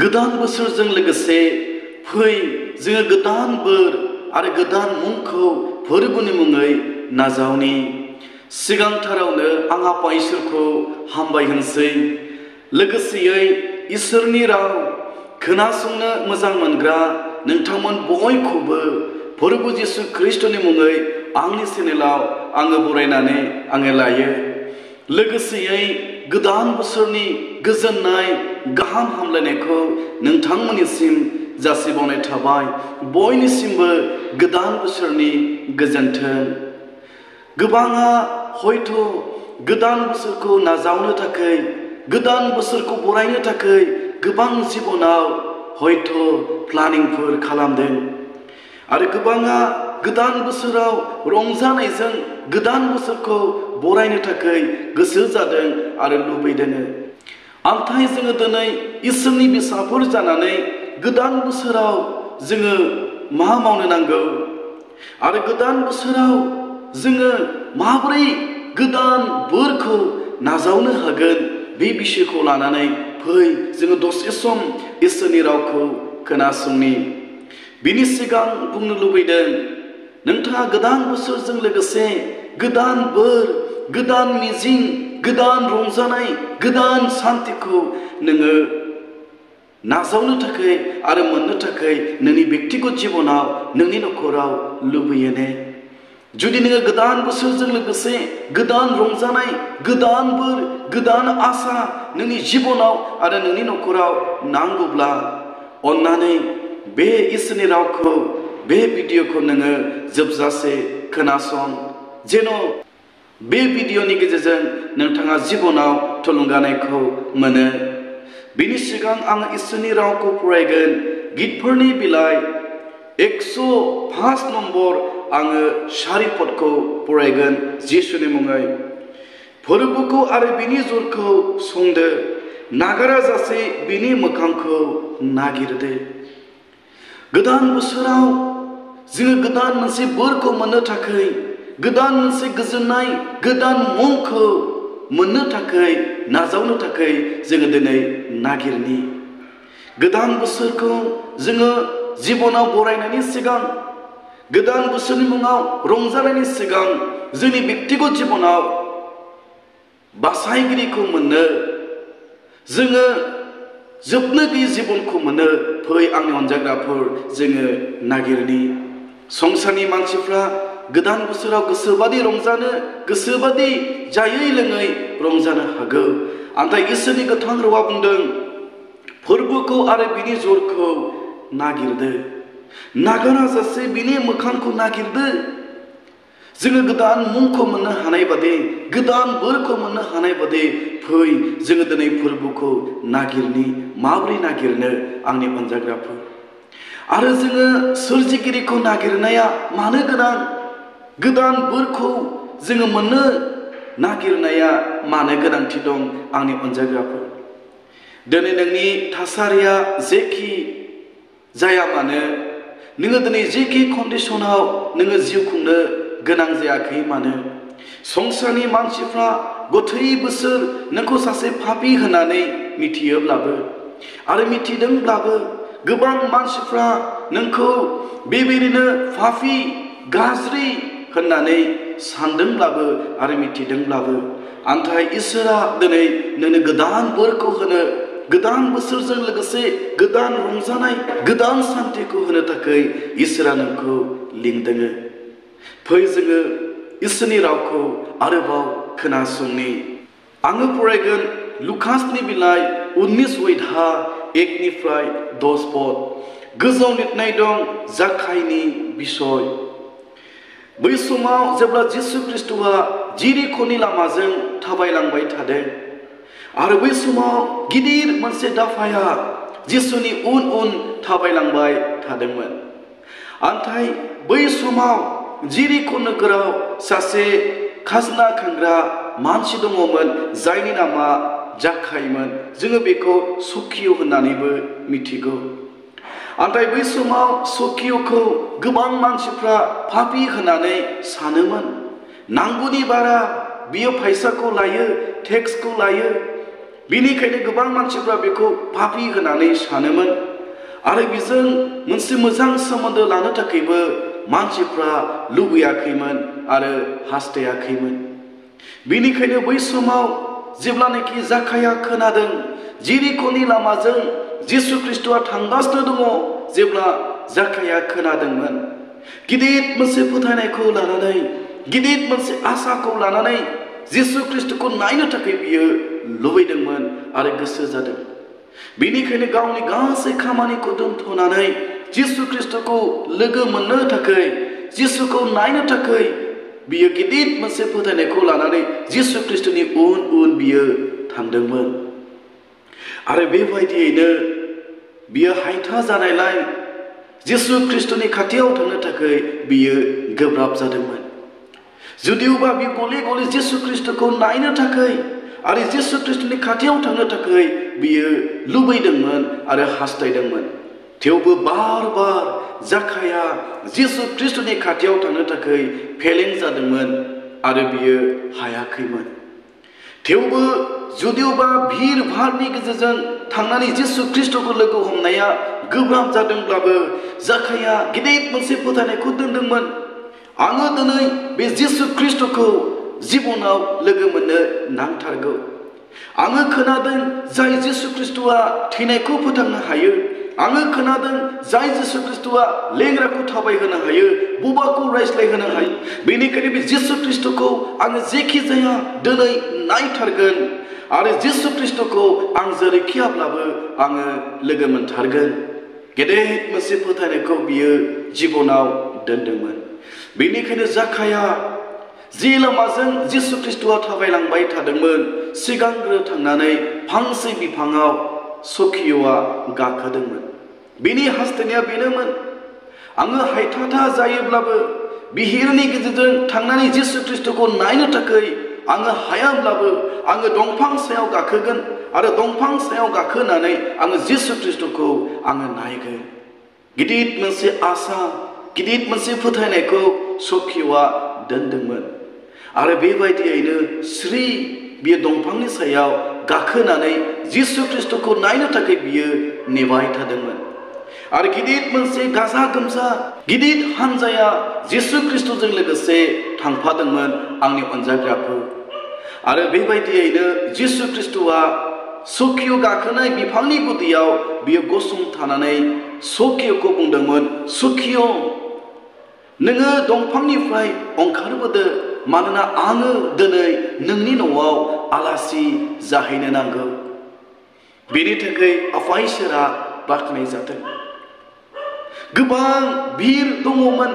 गोदान बोसोरजों लोगोसे फै जोङो गोदान बोर आरो गोदान मुंखौ फोरबोनि मुङै नाजावनि। सिगांथारावनो आं आफा इसोरखौ हामबाय होनसै। लोगोसेयै इसोरनि राव खोनासंनो मोजां मोनग्रा नोंथांमोन बयखौबो फोरबो जिसु ख्रिस्टनि मुङै आंनि चेनेलाव आङो बरायनानै आङो लायो। लोगोसेयै गोदान बोसोरनि गोजोननाय गाहाम हामलायनायखौ नोंथांमोननिसिम जासिबावनाय थाबाय। बयनिसिमबो गोदान बोसोरनि गोजोन्थों। गोबाङा हयथ' गोदान बोसोरखौ नाजावनो थाखाय गोदान बोसोरखौ बरायनो थाखाय गोबां जिबनाव हयथ' प्लानिंफोर खालामदों आरो गोबाङा गोदान बोसोराव रंजानायजों गोदान बोसोरखौ बरायनो थाखाय गोसो जादों आरो लुबैदों। नाथाय जोङो दिनै इसोरनि फिसाफोर जानानै गोदान बोसोराव जोङो मा मावनो नांगौ आरो गोदान बोसोराव जोङो माबोरै गोदान बोरखौ नाजावनो हागोन बे बिषयखौ लानानै फै जोङो दसे सम इसोरनि रावखौ खोनासंनि। बिनि सिगां बुंनो लुबैदों नोंथाङा गोदान बोसोरजों लोगोसे गोदान बोर, गोदान मिजिं, गोदान रंजानाय, गोदान सान्थिखौ नोङो नाजावनो थाखाय आरो मोननो थाखाय नोंनि बेक्तिगत जिबनाव नोंनि नखराव लुबैयो ने? जुदि नोङो गोदान बोसोरजों लोगोसे गोदान रंजानाय, गोदान बोर, गोदान आसा नोंनि जिबनाव आरो नोंनि नखराव नांगौब्ला अन्नानै बे इसोरनि रावखौ बे भिडिअखौ नोङो जोबजासे खोनासं जेन' बे भिडिअनि गेजेरजों नोंथाङा जिबनाव थुलुंगानायखौ मोनो। बिनि सिगां आं इसोरनि रावखौ फरायगोन। गितफोरनि बिलाइ 105 नम्बर आङो सारिपदखौ फरायगोन जिसुनि मुङै। फोरबोखौ आरो बिनि जरखौ संदो, नागारा जासे बिनि मोखांखौ नागिरदो। गोदान बोसोराव जोङो गोदान मोनसे बोरखौ मोननो थाखाय, गोदान मोनसे गोजोननाय, गोदान मुंखौ मोननो थाखाय, नाजावनो थाखाय जोङो दिनै नागिरनि। गोदान बोसोरखौ जोङो जिबनाव बरायनायनि सिगां, गोदान बोसोरनि मुङाव रंजानायनि सिगां जोंनि बेक्तिगत जिबनाव बासायगिरिखौ मोननो, जोङो जोबनो गैयै जिबनखौ मोननो फै आंनि अनजाग्राफोर जोङो नागिरनि। संसारनि मानसिफ्रा गोदान बोसोराव गोसोबादि रंजानो, गोसोबादि जायै लोङै रंजानो हागौ। नाथाय इसोरनि गोथां रावा बुंदों फोरबोखौ आरो बिनि जरखौ नागिरदो, नागारा जासे बिनि मोखांखौ नागिरदो। जोङो गोदान मुंखौ मोननो हानाय बादि, गोदान बोरखौ मोननो हानाय बादि फै जोङो दिनै फोरबोखौ नागिरनि। माबोरै नागिरनो आंनि अनजाग्राफोर? आरो जोङो सोरजिगिरिखौ नागिरनाया मानो गोनां? गोदान बोरखौ जोङो मोननो नागिरनाया मानो गोनांथि दं आंनि अनजाग्राफोर? दिनै नोंनि थासारिया जेखि जाया मानो, नोङो दिनै जेखि कन्डिसनाव नोङो जिउ खुंनो गोनां जायाखै मानो, संसारनि मानसिफ्रा गोथै बोसोर नोंखौ सासे पापी होननानै मिथियोब्लाबो आरो मिथिदोंब्लाबो गोबां मानसिफ्रा नोंखौ बेबायदिनो पापी, गाज्रि होननानै सानदोंब्लाबो आरो मिथिदोंब्लाबो, नाथाय इसोरा दिनै नोंनो गोदान बोरखौ होनो, गोदान बोसोरजों लोगोसे गोदान रंजानाय, गोदान सान्थिखौ होनो थाखाय इसोरा नोंखौ लिंदों। फै जोङो इसोरनि रावखौ आरोबाव खोनासंनि। आङो फरायगोन लुकासनि बिलाइ 19:1-10 पद। गोजौआव लिरनाय दं जाखायनि बिसय। बै समाव जेब्ला जिसु ख्रिस्ट'आ जिरिख'नि लामाजों थाबायलांबाय थादों आरो बै समाव गिदिर मोनसे दाफाया जिसुनि उन उन थाबायलांबाय थादोंमोन। नाथाय बै समाव जिरिख' नोगोराव सासे खाजना खांग्रा मानसि दङमोन जायनि नामा जाखायमोन। जोङो बेखौ सखिय' होननानैबो मिथिगौ। नाथाय बै समाव सखिय'खौ गोबां मानसिफ्रा पापी होननानै सानोमोन। नांगौनि बारा बियो फैसाखौ लायो, टेक्सखौ लायो, बिनिखायनो गोबां मानसिफ्रा बेखौ पापी होननानै सानोमोन आरो बेजों मोनसे मोजां सोमोन्दो लानो थाखायबो मानसिफ्रा लुबैयाखैमोन आरो हास्थायाखैमोन। बिनिखायनो बै समाव जेब्लानाखि जाखाया खोनादों जेरिख'नि लामाजों जिसु ख्रीष्टआ थांगासिनो दङ, जेब्ला जाखाया खोनादोंमोन, गिदिर मोनसे फोथायनायखौ लानानै, गिदिर मोनसे आसाखौ लानानै जिसु ख्रीष्टखौ नायनो थाखाय बियो लुबैदोंमोन आरो गोसो जादों। बिनिखायनो गावनि गासै खामानिखौ दोनथ'नानै जिसु ख्रीष्टखौ लोगो मोननो थाखाय, जिसुखौ नायनो थाखाय बियो गिदिर मोनसे फोथायनायखौ लानानै जिसु ख्रीष्टनि उन उन बियो थांदोंमोन। आरो बेबायदियैनो बियो हायथा जानायलाय जिसु ख्रीष्टनि खाथियाव थांनो थाखाय बियो गोब्राब जादोंमोन। जुदियोबा बे गले गले जिसु ख्रीष्टखौ नायनो थाखाय आरो जिसु ख्रीष्टनि खाथियाव थांनो थाखाय बियो लुबैदोंमोन आरो हास्थायदोंमोन, थेवबो बार बार जाखाया जिसु ख्रीष्टनि खाथियाव थांनो थाखाय फेलें जादोंमोन आरो बियो हायाखैमोन। थेवबो जुदियोबा भिर भारनि गेजेरजों थांनानै जिसु ख्रीष्टखौ लोगो हमनाया गोब्राब जादोंब्लाबो जाखाया गिदिर मोनसे फोथायनायखौ दोनदोंमोन, आङो दिनै बे जिसु ख्रीष्टखौ जिबनाव लोगो मोननो नांथारगौ। आङो खोनादों जाय जिसु ख्रीष्टआ थैनायखौ फोथांनो हायो, आङो खोनादों जाय जिसु ख्रीष्टआ लेंग्राखौ थाबायहोनो हायो, बुबाखौ रायज्लायहोनो हायो। बेनिखायनो बे जिसु ख्रीष्टखौ आङो जेखि जाया दिनै नायथारगोन आरो जिसु ख्रीष्टखौ आं जेरैखियाब्लाबो आङो लोगो मोनथारगोन। गेदेर मोनसे फोथायनायखौ बियो जिबनाव दोनदोंमोन। बेनिखायनो जाखाया जि लामाजों जिसु ख्रीष्टआ थाबायलांबाय थादोंमोन, सिगांग्रो थांनानै फांसे बिफाङाव सखिय'आ गाखोदोंमन। बिनि हास्थायनाया बेनोमोन, आङो हायथाथा जायोब्लाबो बिहिरनि गेजेरजों थांनानै जिसु ख्रीष्टखौ नायनो थाखाय आङो हायाब्लाबो आङो दंफां सायाव गाखोगोन आरो दंफां सायाव गाखोनानै आङो जिसु ख्रीष्टखौ आङो नायगोन। गिदिर मोनसे आसा, गिदिर मोनसे फोथायनायखौ सखिय'आ दोनदोंमोन आरो बेबायदियैनो स्रि बियो दंफांनि सायाव गाखोनानै जिसु ख्रीष्टखौ नायनो थाखाय बियो नेबाय थादोंमोन। आरो गिदिर मोनसे गाजा गोमजा गिदिर हानजाया जिसु ख्रीष्टजों लोगोसे थांफादोंमोन आंनि अनजाग्राफोर। आरो बेबायदियैनो जिसु ख्रीष्टआ सखिय' गाखोनाय बिफांनि गुदियाव बियो गसंथानानै सखिय'खौ बुंदोंमोन, सखिय' नोङो दंफांनिफ्राय ओंखारबोदो, मानोना आङो दिनै नोंनि न'आव आलासि जाहैनो नांगौ। बेनि थाखाय आफा इसोरा बाख्नाय जाथों। गोबां भिर दङमोन,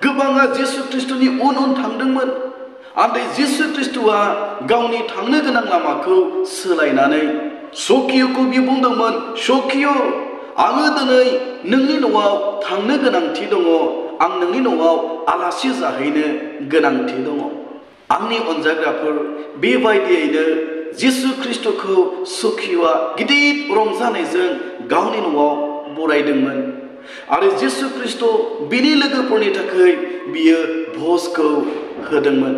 गोबाङा जिसु ख्रीष्टनि उन उन थांदोंमोन। आरो जिसु ख्रीष्टआ गावनि थांनो गोनां लामाखौ सोलायनानै सखिय'खौ बियो बुंदोंमोन, सखिय' आङो दिनै नोंनि न'आव थांनो गोनांथि दङ, आं नोंनि न'आव आलासि जाहैनो गोनांथि दङ। आंनि अनजाग्राफोर, बेबायदियैनो जिसु ख्रीष्टखौ सखिय'आ गिदिर रंजानायजों गावनि न'आव बरायदोंमोन आरो जिसु ख्रीष्ट बिनि लोगोफोरनि थाखाय बियो भजखौ होदोंमोन।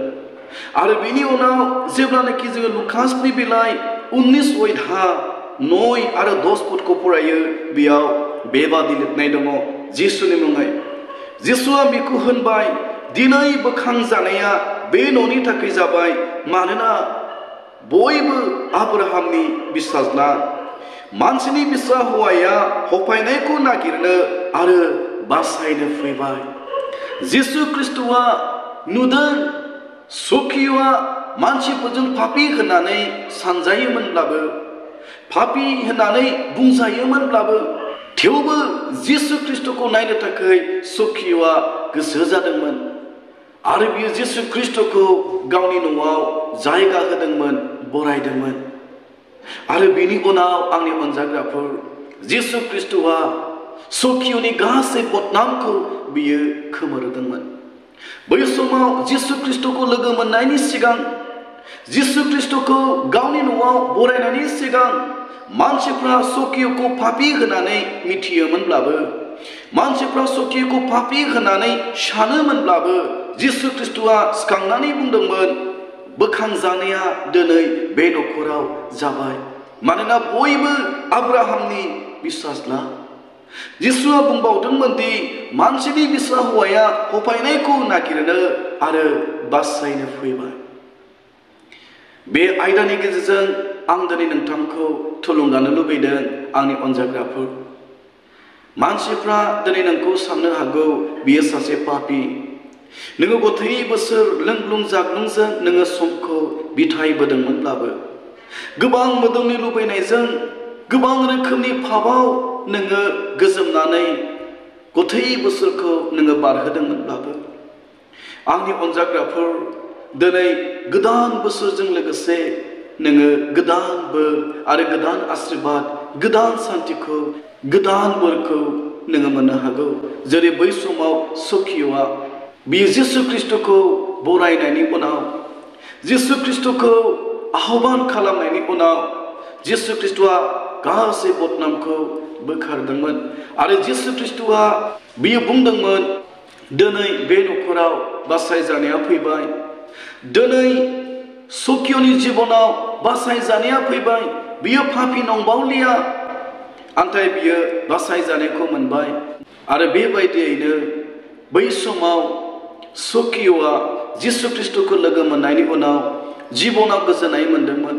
आरो बिनि उनाव जेब्लानाखि जोङो लुकासनि बिलाइ 19:9 आरो 10 पदखौ फरायो, बेयाव बेबादि लिरनाय दङ जिसुनि मुङै। जिसुआ बिखौ होनबाय, दिनै बोखांजानाया बे न'नि थाखाय जाबाय, मानोना बयबो आब्राहामनि फिसाज्ला। मानसिनि फिसा हौवाया हफायनायखौ नागिरनो आरो बासायनो फैबाय। जिसु ख्रीष्टआ नुदों सखिय'आ मानसिफोरजों पापी होननानै सानजायोमोनब्लाबो, पापी होननानै बुंजायोमोनब्लाबो, थेवबो जिसु ख्रीष्टखौ नायनो थाखाय सखिय'आ गोसो जादोंमोन आरो बियो जिसु ख्रीष्टखौ गावनि न'आव जायगा होदोंमोन, बरायदोंमोन। आरो बिनि उनाव आंनि अनजाग्राफोर, जिसु ख्रीष्टआ सखिय'नि गासै बदनामखौ बियो खोमोरदोंमोन। बै समाव जिसु ख्रीष्टखौ लोगो मोननायनि सिगां, जिसु ख्रीष्टखौ गावनि न'आव बरायनायनि सिगां मानसिफ्रा सखिय'खौ पापी होननानै मिथियोमोनब्लाबो, मानसिफ्रा सखिय'खौ पापी होननानै सानोमोनब्लाबो, जिसु ख्रीष्टआ सिखांनानै बुंदोंमोन, बोखांजानाया दिनै बे न'खराव जाबाय। मानोना बयबो आब्राहामनि बिश्वासला जिसुआ बुंबावदोंमोन दि मानसिनि बिसा हौवाया होफायनायखौ नागिरनो आरो बासायनो फैबाय। बे आयदानि गेजेरजों आं दिनै नोंथांखौ थुलुंगानो लुबैदों आंनि अनजाग्राफोर। मानसिफ्रा दिनै नोंखौ साननो हागौ बियो सासे पापी। नोङो गथायै बोसोर लोंग्लुं जाग्लुंजों नोङो समखौ बिथायबोदोंमोनब्लाबो गोबां मोदोमनि लुबैनायजों गोबां रोखोमनि फाबाव नोङो गोजोमनानै गथायै बोसोरखौ नोङो बारहोदोंमोनब्लाबो आंनि अनजाग्राफोर दिनै गोदान बोसोरजों लोगोसे नोङो गोदान बोर आरो गोदान आशीर्बाद गोदान सान्थिखौ गोदान बोरखौ नोङो मोननो हागौ। जेरै बै समाव सखिय'आ बियो जिसु ख्रिस्ट'खौ बरायनायनि उनाव जिसु ख्रिस्ट'खौ आह्वान खालामनायनि उनाव जिसु ख्रिस्ट'आ गासै बदनामखौ बोखारदोंमोन आरो जिसु ख्रिस्ट'आ बियो बुंदोंमोन दिनै बे न'खराव बासायजानाया फैबाय, दिनै सखिय'नि जिबनाव बासायजानाया फैबाय, बियो पापी नंबावलिया नाथाय बियो बासायजानायखौ मोनबाय। आरो बेबायदियैनो बै समाव सखिय'आ जिसु ख्रिस्ट'खौ लोगो मोननायनि उनाव जिबनाव गोजोननाय मोनदोंमोन,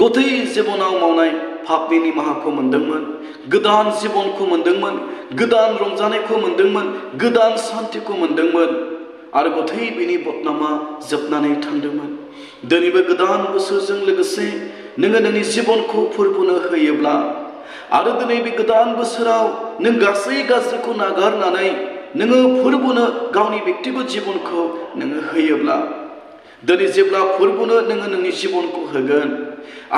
गथै जिबनाव मावनाय पापनि निमाहाखौ मोनदोंमोन, गोदान जिबनखौ मोनदोंमोन, गोदान रंजानायखौ मोनदोंमोन, गोदान सान्थिखौ मोनदोंमोन आरो गथै बिनि बदनामा जोबनानै थांदोंमोन। दिनैबो गोदान बोसोरजों लोगोसे नोङो नोंनि जिबनखौ फोरबोनो होयोब्ला आरो दिनै बे गोदान बोसोराव नों गासै गाज्रिखौ नागारनानै नोङो फोरबोनो गावनि बेक्तिगत जिबनखौ नोङो होयोब्ला दिनै जेब्ला फोरबोनो नोङो नोंनि जिबनखौ होगोन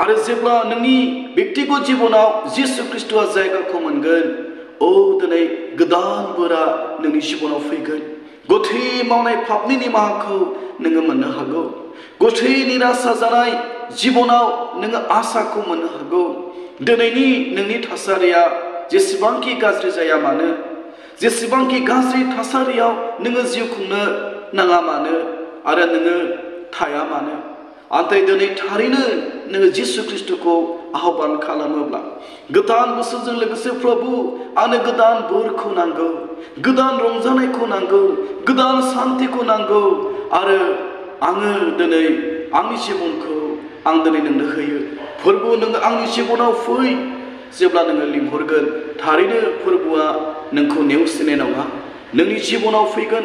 आरो जेब्ला नोंनि बेक्तिगत जिबनाव जिसु ख्रिस्ट'आ जायगाखौ मोनगोन, दिनै गोदान बोरा नोंनि जिबनाव फैगोन। गथै मावनाय पापनि निमाहाखौ नोङो मोननो हागौ। गथै निरासा जानाय जिबनाव नोङो आसाखौ मोननो हागौ। दिनैनि नोंनि थासारिया जेसेबांखि गाज्रि जाया मानो, जेसेबांखि गाज्रि थासारियाव नोङो जिउ खुंनो नाङा मानो आरो नोङो थाया मानो, नाथाय दिनै थारैनो नोङो जिसु ख्रिस्ट'खौ आह्वान खालामोब्ला गोदान बोसोरजों लोगोसे प्रभु आंनो गोदान बोरखौ नांगौ, गोदान रंजानायखौ नांगौ, गोदान सान्थिखौ नांगौ आरो आङो दिनै आंनि जिबनखौ आं दिनै नोंनो होयो। फोरबो नोङो आंनि जिबनाव फै। जेब्ला नोङो लिंहरगोन थारैनो फोरबोआ नोंखौ नेवसिनाय नङा, नोंनि जिबनाव फैगोन,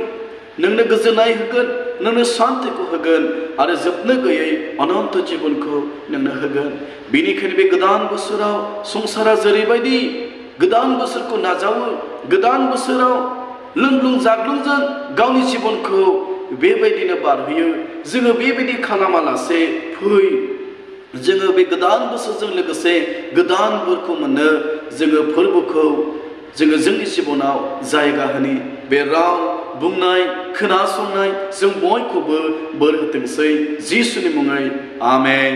नोंनो गोजोननाय होगोन, नोंनो सान्थिखौ होगोन आरो जोबनो गैयै अनन्त जिबनखौ नोंनो होगोन। बेनिखायनो बे गोदान बोसोराव संसारा जेरैबायदि गोदान बोसोरखौ नाजावो, गोदान बोसोराव लोंग्लुं जाग्लुंजों गावनि जिबनखौ बेबायदिनो बारहोयो, जोङो बेबायदि खालामालासे फै जोङो बे गोदान बोसोरजों लोगोसे गोदान बोरखौ मोननो जोङो फोरबोखौ जोङो जोंनि जिबनाव जायगा होनि। बे राव बुंनाय खोनासंनाय जों बयखौबो बोर होथोंसै जिसुनि मुङै आमेन।